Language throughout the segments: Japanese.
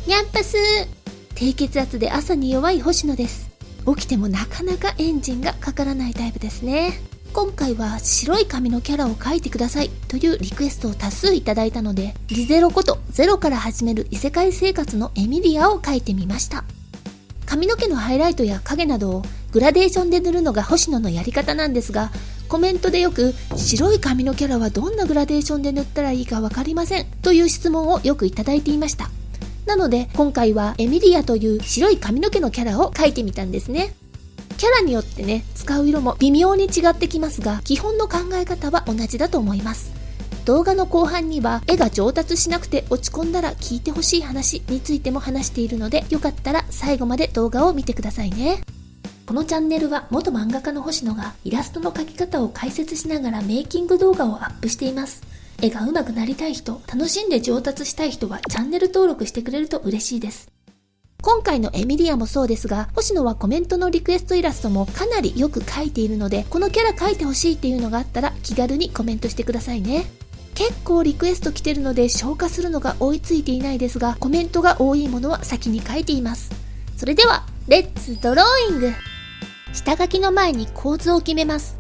ニャンパス。低血圧で朝に弱い星野です。起きてもなかなかエンジンがかからないタイプですね。今回は白い髪のキャラを描いてくださいというリクエストを多数いただいたので、リゼロことゼロから始める異世界生活のエミリアを描いてみました。髪の毛のハイライトや影などをグラデーションで塗るのが星野のやり方なんですが、コメントでよく白い髪のキャラはどんなグラデーションで塗ったらいいかわかりませんという質問をよくいただいていました。なので今回はエミリアという白い髪の毛のキャラを描いてみたんですね。キャラによってね、使う色も微妙に違ってきますが、基本の考え方は同じだと思います。動画の後半には絵が上達しなくて落ち込んだら聞いてほしい話についても話しているので、よかったら最後まで動画を見てくださいね。このチャンネルは元漫画家の星野がイラストの描き方を解説しながらメイキング動画をアップしています。絵が上手くなりたい人、楽しんで上達したい人はチャンネル登録してくれると嬉しいです。今回のエミリアもそうですが、星野はコメントのリクエストイラストもかなりよく描いているので、このキャラ描いてほしいっていうのがあったら気軽にコメントしてくださいね。結構リクエスト来てるので消化するのが追いついていないですが、コメントが多いものは先に書いています。それではレッツドローイング。下書きの前に構図を決めます。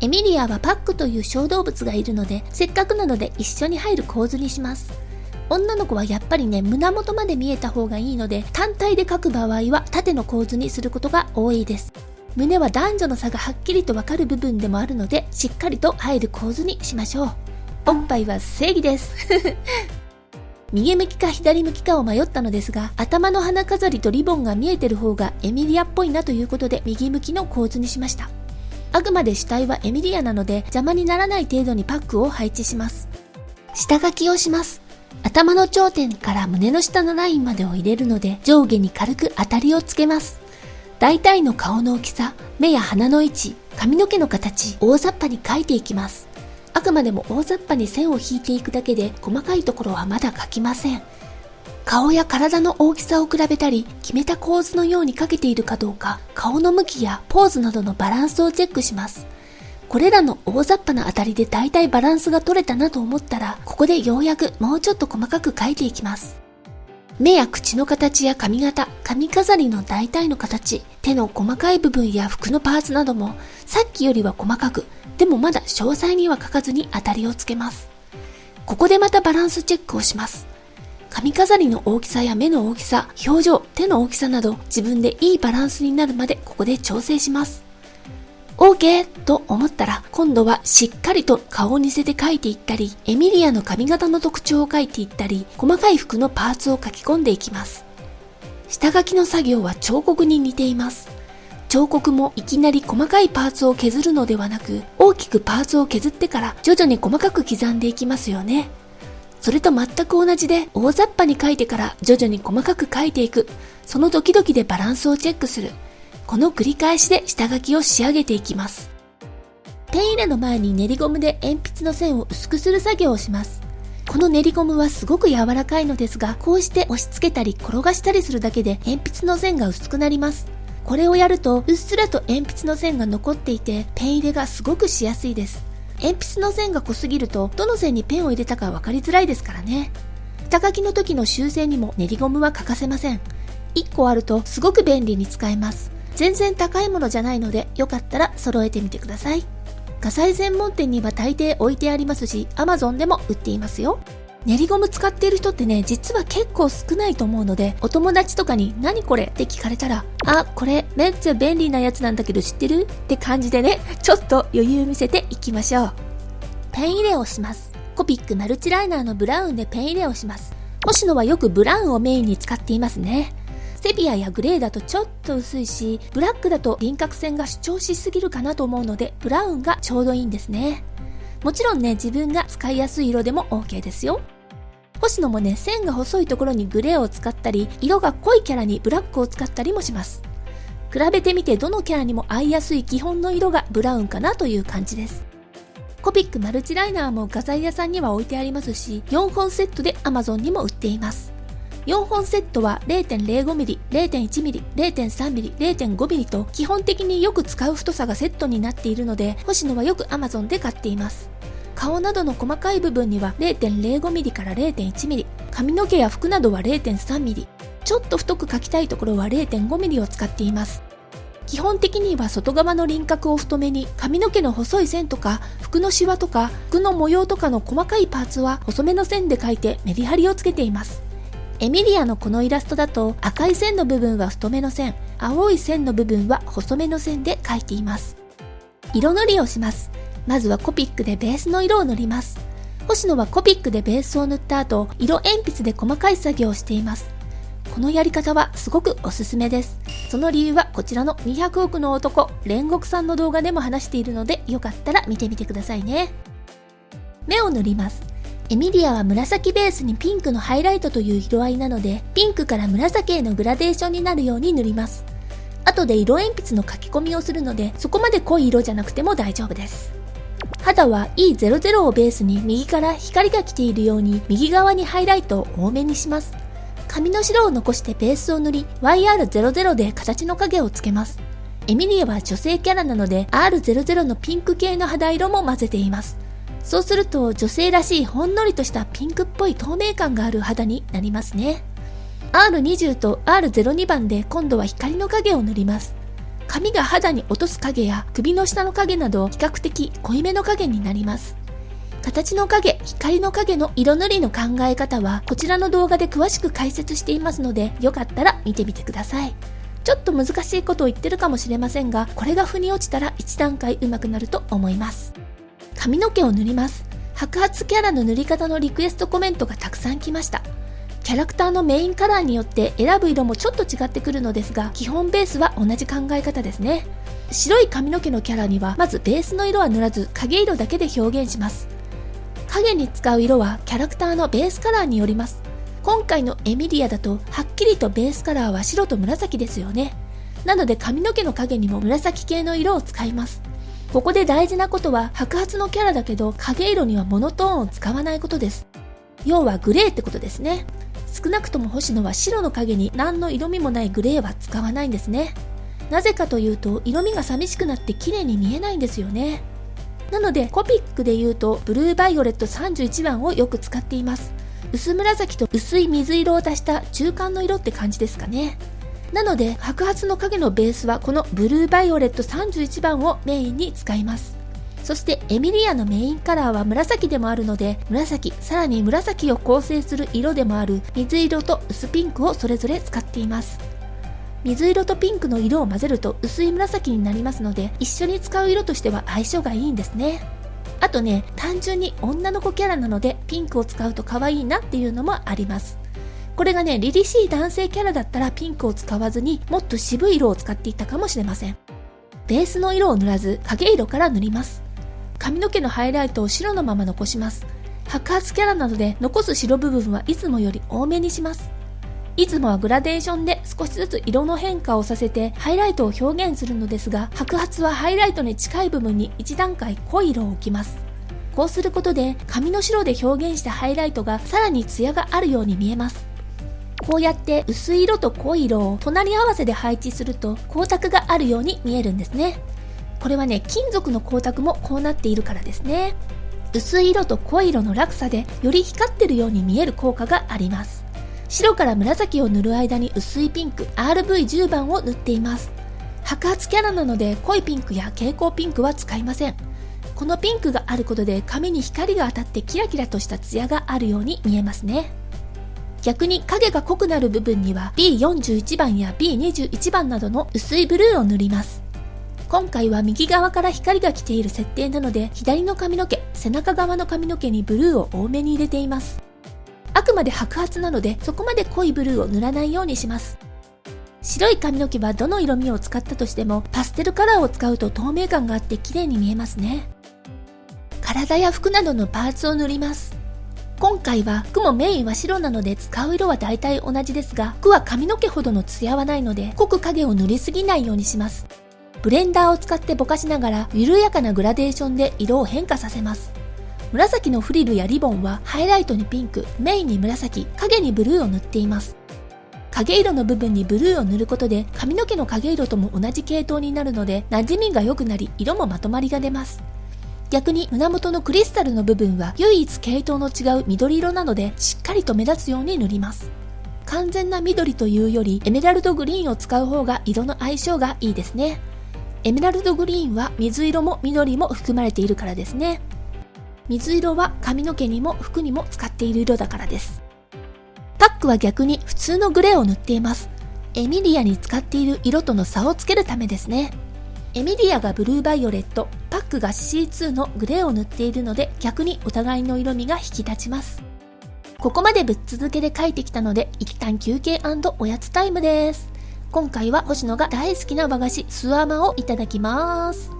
エミリアはパックという小動物がいるので、せっかくなので一緒に入る構図にします。女の子はやっぱりね、胸元まで見えた方がいいので、単体で描く場合は縦の構図にすることが多いです。胸は男女の差がはっきりとわかる部分でもあるので、しっかりと入る構図にしましょう。おっぱいは正義です右向きか左向きかを迷ったのですが、頭の花飾りとリボンが見えてる方がエミリアっぽいなということで右向きの構図にしました。あくまで主体はエミリアなので邪魔にならない程度にパックを配置します。下書きをします。頭の頂点から胸の下のラインまでを入れるので、上下に軽く当たりをつけます。大体の顔の大きさ、目や鼻の位置、髪の毛の形、大雑把に描いていきます。あくまでも大雑把に線を引いていくだけで、細かいところはまだ描きません。顔や体の大きさを比べたり、決めた構図のように描けているかどうか、顔の向きやポーズなどのバランスをチェックします。これらの大雑把な当たりで大体バランスが取れたなと思ったら、ここでようやくもうちょっと細かく描いていきます。目や口の形や髪型、髪飾りの大体の形、手の細かい部分や服のパーツなども、さっきよりは細かく、でもまだ詳細には描かずに当たりをつけます。ここでまたバランスチェックをします。髪飾りの大きさや目の大きさ、表情、手の大きさなど、自分でいいバランスになるまでここで調整します。OK と思ったら、今度はしっかりと顔を似せて描いていったり、エミリアの髪型の特徴を描いていったり、細かい服のパーツを描き込んでいきます。下書きの作業は彫刻に似ています。彫刻もいきなり細かいパーツを削るのではなく、大きくパーツを削ってから徐々に細かく刻んでいきますよね。それと全く同じで、大雑把に描いてから徐々に細かく描いていく。その時々でバランスをチェックする。この繰り返しで下書きを仕上げていきます。ペン入れの前に練りゴムで鉛筆の線を薄くする作業をします。この練りゴムはすごく柔らかいのですが、こうして押し付けたり転がしたりするだけで鉛筆の線が薄くなります。これをやるとうっすらと鉛筆の線が残っていて、ペン入れがすごくしやすいです。鉛筆の線が濃すぎるとどの線にペンを入れたか分かりづらいですからね。下書きの時の修正にも練りゴムは欠かせません。1個あるとすごく便利に使えます。全然高いものじゃないので、よかったら揃えてみてください。画材専門店には大抵置いてありますし、Amazon でも売っていますよ。練りゴム使っている人ってね、実は結構少ないと思うので、お友達とかに何これって聞かれたら、あ、これめっちゃ便利なやつなんだけど知ってるって感じでね、ちょっと余裕見せていきましょう。ペン入れをします。コピックマルチライナーのブラウンでペン入れをします。星野はよくブラウンをメインに使っていますね。セピアやグレーだとちょっと薄いし、ブラックだと輪郭線が主張しすぎるかなと思うので、ブラウンがちょうどいいんですね。もちろんね、自分が使いやすい色でも OK ですよ。星野もね、線が細いところにグレーを使ったり、色が濃いキャラにブラックを使ったりもします。比べてみてどのキャラにも合いやすい基本の色がブラウンかなという感じです。コピックマルチライナーも画材屋さんには置いてありますし、4本セットで Amazon にも売っています。4本セットは 0.05mm、0.1mm、0.3mm、0.5mm と基本的によく使う太さがセットになっているので、星野はよく Amazon で買っています。顔などの細かい部分には 0.05mm から 0.1mm、髪の毛や服などは 0.3mm、ちょっと太く描きたいところは 0.5mm を使っています。基本的には外側の輪郭を太めに、髪の毛の細い線とか服のシワとか服の模様とかの細かいパーツは細めの線で描いてメリハリをつけています。エミリアのこのイラストだと赤い線の部分は太めの線、青い線の部分は細めの線で描いています。色塗りをします。まずはコピックでベースの色を塗ります。星野はコピックでベースを塗った後、色鉛筆で細かい作業をしています。このやり方はすごくおすすめです。その理由はこちらの200億の男、煉獄さんの動画でも話しているので、よかったら見てみてくださいね。目を塗ります。エミリアは紫ベースにピンクのハイライトという色合いなので、ピンクから紫へのグラデーションになるように塗ります。後で色鉛筆の書き込みをするので、そこまで濃い色じゃなくても大丈夫です。肌は E00 をベースに右から光が来ているように右側にハイライトを多めにします。髪の白を残してベースを塗り YR00 で形の影をつけます。エミリアは女性キャラなので R00 のピンク系の肌色も混ぜています。そうすると女性らしいほんのりとしたピンクっぽい透明感がある肌になりますね。R20 と R02 番で今度は光の影を塗ります。髪が肌に落とす影や首の下の影など比較的濃いめの影になります。形の影、光の影の色塗りの考え方はこちらの動画で詳しく解説していますので、よかったら見てみてください。ちょっと難しいことを言ってるかもしれませんが、これが腑に落ちたら一段階上手くなると思います。髪の毛を塗ります。白髪キャラの塗り方のリクエストコメントがたくさん来ました。キャラクターのメインカラーによって選ぶ色もちょっと違ってくるのですが、基本ベースは同じ考え方ですね。白い髪の毛のキャラにはまずベースの色は塗らず影色だけで表現します。影に使う色はキャラクターのベースカラーによります。今回のエミリアだとはっきりとベースカラーは白と紫ですよね。なので髪の毛の影にも紫系の色を使います。ここで大事なことは白髪のキャラだけど影色にはモノトーンを使わないことです。要はグレーってことですね。少なくとも星野は白の影に何の色味もないグレーは使わないんですね。なぜかというと色味が寂しくなって綺麗に見えないんですよね。なのでコピックで言うとブルーバイオレット31番をよく使っています。薄紫と薄い水色を足した中間の色って感じですかね。なので白髪の影のベースはこのブルーバイオレット31番をメインに使います。そしてエミリアのメインカラーは紫でもあるので、紫、さらに紫を構成する色でもある水色と薄ピンクをそれぞれ使っています。水色とピンクの色を混ぜると薄い紫になりますので、一緒に使う色としては相性がいいんですね。あとね、単純に女の子キャラなのでピンクを使うと可愛いなっていうのもあります。これがね、凛々しい男性キャラだったらピンクを使わずにもっと渋い色を使っていったかもしれません。ベースの色を塗らず影色から塗ります。髪の毛のハイライトを白のまま残します。白髪キャラなので残す白部分はいつもより多めにします。いつもはグラデーションで少しずつ色の変化をさせてハイライトを表現するのですが、白髪はハイライトに近い部分に一段階濃い色を置きます。こうすることで髪の白で表現したハイライトがさらにツヤがあるように見えます。こうやって薄い色と濃い色を隣り合わせで配置すると光沢があるように見えるんですね。これはね、金属の光沢もこうなっているからですね。薄い色と濃い色の落差でより光ってるように見える効果があります。白から紫を塗る間に薄いピンク RV10 番を塗っています。白髪キャラなので濃いピンクや蛍光ピンクは使いません。このピンクがあることで髪に光が当たってキラキラとしたツヤがあるように見えますね。逆に影が濃くなる部分には B41 番や B21 番などの薄いブルーを塗ります。今回は右側から光が来ている設定なので、左の髪の毛、背中側の髪の毛にブルーを多めに入れています。あくまで白髪なのでそこまで濃いブルーを塗らないようにします。白い髪の毛はどの色味を使ったとしてもパステルカラーを使うと透明感があって綺麗に見えますね。体や服などのパーツを塗ります。今回は服もメインは白なので使う色は大体同じですが、服は髪の毛ほどのツヤはないので濃く影を塗りすぎないようにします。ブレンダーを使ってぼかしながら緩やかなグラデーションで色を変化させます。紫のフリルやリボンはハイライトにピンク、メインに紫、影にブルーを塗っています。影色の部分にブルーを塗ることで髪の毛の影色とも同じ系統になるので馴染みが良くなり色もまとまりが出ます。逆に胸元のクリスタルの部分は唯一系統の違う緑色なのでしっかりと目立つように塗ります。完全な緑というよりエメラルドグリーンを使う方が色の相性がいいですね。エメラルドグリーンは水色も緑も含まれているからですね。水色は髪の毛にも服にも使っている色だからです。パックは逆に普通のグレーを塗っています。エミリアに使っている色との差をつけるためですね。エミリアがブルーバイオレット、パックが C2 のグレーを塗っているので逆にお互いの色味が引き立ちます。ここまでぶっ続けで描いてきたので一旦休憩&おやつタイムです。今回は星野が大好きな和菓子スアマをいただきます。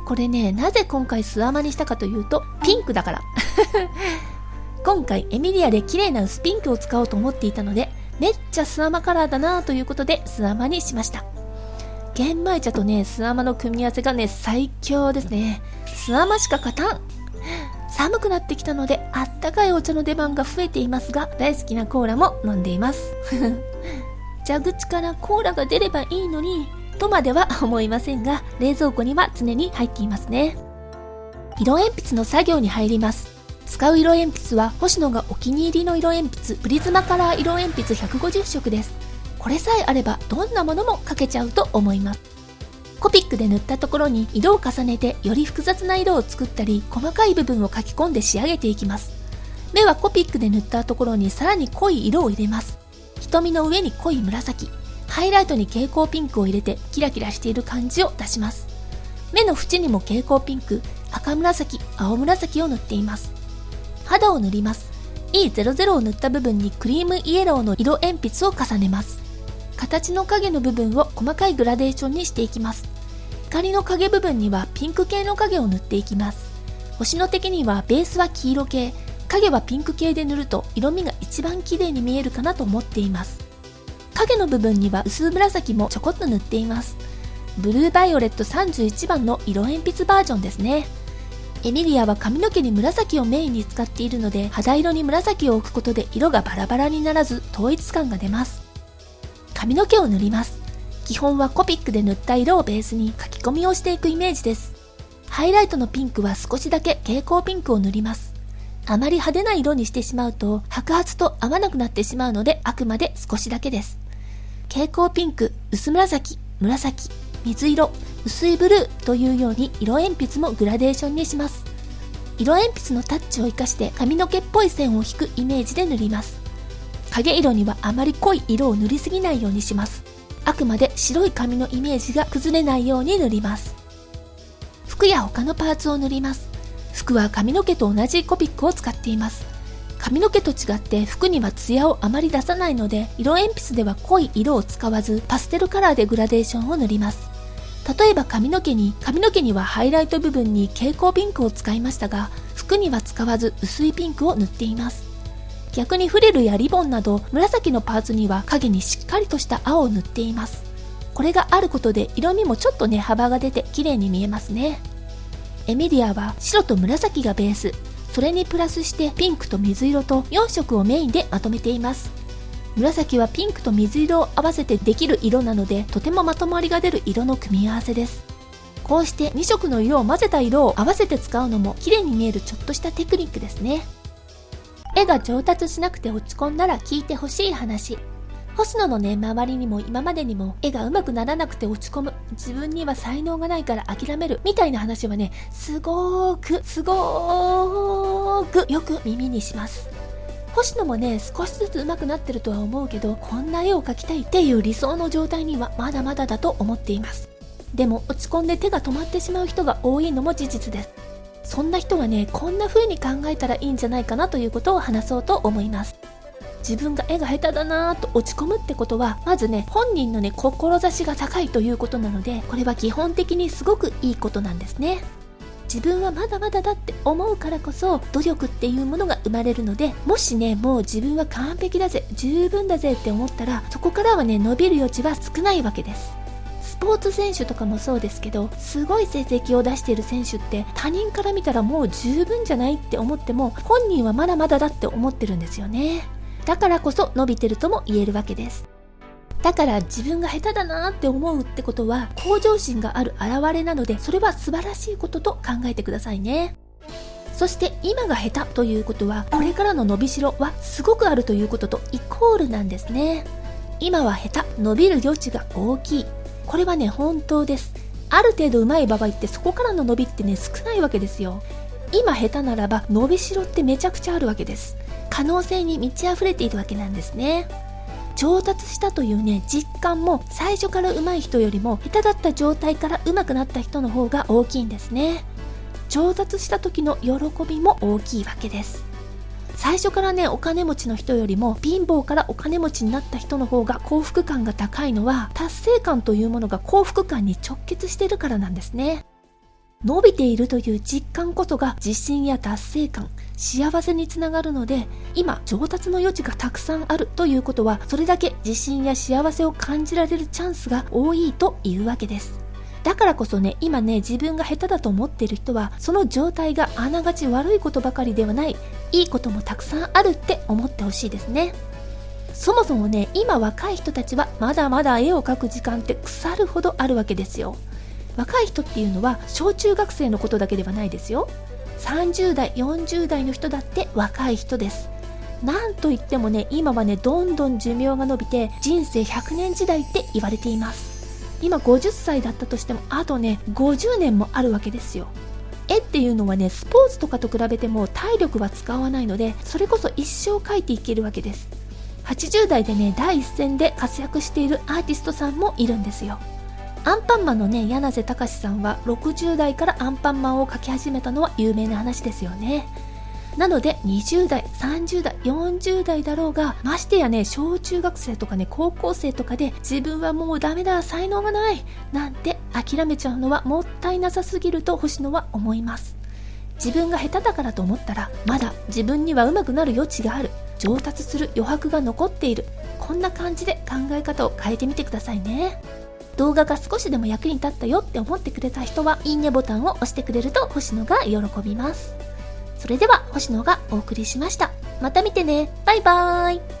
これね、なぜ今回スアマにしたかというとピンクだから今回エミリアで綺麗な薄ピンクを使おうと思っていたのでめっちゃスアマカラーだなということでスアマにしました。玄米茶とねスアマの組み合わせがね最強ですね。スアマしか勝たん。寒くなってきたのであったかいお茶の出番が増えていますが大好きなコーラも飲んでいます蛇口からコーラが出ればいいのにとまでは思いませんが冷蔵庫には常に入っていますね。色鉛筆の作業に入ります。使う色鉛筆は星野がお気に入りの色鉛筆プリズマカラー色鉛筆150色です。これさえあればどんなものも描けちゃうと思います。コピックで塗ったところに色を重ねてより複雑な色を作ったり細かい部分を描き込んで仕上げていきます。目はコピックで塗ったところにさらに濃い色を入れます。瞳の上に濃い紫、ハイライトに蛍光ピンクを入れてキラキラしている感じを出します。目の縁にも蛍光ピンク、赤紫、青紫を塗っています。肌を塗ります。E00 を塗った部分にクリームイエローの色鉛筆を重ねます。形の影の部分を細かいグラデーションにしていきます。光の影部分にはピンク系の影を塗っていきます。星野的にはベースは黄色系、影はピンク系で塗ると色味が一番綺麗に見えるかなと思っています。影の部分には薄紫もちょこっと塗っています。ブルーバイオレット31番の色鉛筆バージョンですね。エミリアは髪の毛に紫をメインに使っているので肌色に紫を置くことで色がバラバラにならず統一感が出ます。髪の毛を塗ります。基本はコピックで塗った色をベースに書き込みをしていくイメージです。ハイライトのピンクは少しだけ蛍光ピンクを塗ります。あまり派手な色にしてしまうと白髪と合わなくなってしまうのであくまで少しだけです。蛍光ピンク、薄紫、紫、水色、薄いブルーというように色鉛筆もグラデーションにします。色鉛筆のタッチを生かして髪の毛っぽい線を引くイメージで塗ります。影色にはあまり濃い色を塗りすぎないようにします。あくまで白い髪のイメージが崩れないように塗ります。服や他のパーツを塗ります。服は髪の毛と同じコピックを使っています。髪の毛と違って服にはツヤをあまり出さないので色鉛筆では濃い色を使わずパステルカラーでグラデーションを塗ります。例えば髪の毛にはハイライト部分に蛍光ピンクを使いましたが服には使わず薄いピンクを塗っています。逆にフリルやリボンなど紫のパーツには影にしっかりとした青を塗っています。これがあることで色味もちょっとね幅が出て綺麗に見えますね。エミリアは白と紫がベース、それにプラスしてピンクと水色と4色をメインでまとめています。紫はピンクと水色を合わせてできる色なのでとてもまとまりが出る色の組み合わせです。こうして2色の色を混ぜた色を合わせて使うのも綺麗に見えるちょっとしたテクニックですね。絵が上達しなくて落ち込んだら聞いてほしい話。星野のね、周りにも今までにも絵が上手くならなくて落ち込む、自分には才能がないから諦めるみたいな話はね、すごーくよく耳にします。星野もね、少しずつ上手くなってるとは思うけど、こんな絵を描きたいっていう理想の状態にはまだまだだと思っています。でも落ち込んで手が止まってしまう人が多いのも事実です。そんな人はね、こんな風に考えたらいいんじゃないかなということを話そうと思います。自分が絵が下手だなぁと落ち込むってことは、まずね、本人のね、志が高いということなので、これは基本的にすごくいいことなんですね。自分はまだまだだって思うからこそ、努力っていうものが生まれるので、もしね、もう自分は完璧だぜ、十分だぜって思ったら、そこからはね、伸びる余地は少ないわけです。スポーツ選手とかもそうですけど、すごい成績を出している選手って他人から見たらもう十分じゃないって思っても本人はまだまだだって思ってるんですよね。だからこそ伸びてるとも言えるわけです。だから自分が下手だなって思うってことは向上心がある表れなので、それは素晴らしいことと考えてくださいね。そして今が下手ということは、これからの伸びしろはすごくあるということとイコールなんですね。今は下手、伸びる余地が大きい。これはね、本当です。ある程度上手い場合ってそこからの伸びってね、少ないわけですよ。今下手ならば伸びしろってめちゃくちゃあるわけです。可能性に満ち溢れているわけなんですね。上達したというね、実感も最初から上手い人よりも下手だった状態から上手くなった人の方が大きいんですね。上達した時の喜びも大きいわけです。最初からね、お金持ちの人よりも貧乏からお金持ちになった人の方が幸福感が高いのは、達成感というものが幸福感に直結しているからなんですね。伸びているという実感こそが自信や達成感、幸せにつながるので、今上達の余地がたくさんあるということは、それだけ自信や幸せを感じられるチャンスが多いというわけです。だからこそね、今ね、自分が下手だと思っている人は、その状態があながち悪いことばかりではない、いいこともたくさんあるって思ってほしいですね。そもそもね、今若い人たちはまだまだ絵を描く時間って腐るほどあるわけですよ。若い人っていうのは小中学生のことだけではないですよ。30代、40代の人だって若い人です。なんといってもね、今はね、どんどん寿命が伸びて人生100年時代って言われています。今50歳だったとしても、あとね、50年もあるわけですよ。絵っていうのはね、スポーツとかと比べても体力は使わないので、それこそ一生描いていけるわけです。80代でね、第一線で活躍しているアーティストさんもいるんですよ。アンパンマンのね、柳瀬隆さんは60代からアンパンマンを描き始めたのは有名な話ですよね。なので20代、30代、40代だろうが、ましてやね、小中学生とかね、高校生とかで自分はもうダメだ、才能がないなんて諦めちゃうのはもったいなさすぎると星野は思います。自分が下手だからと思ったら、まだ自分には上手くなる余地がある、上達する余白が残っている、こんな感じで考え方を変えてみてくださいね。動画が少しでも役に立ったよって思ってくれた人は、いいねボタンを押してくれると星野が喜びます。それでは星野がお送りしました。また見てね。バイバーイ。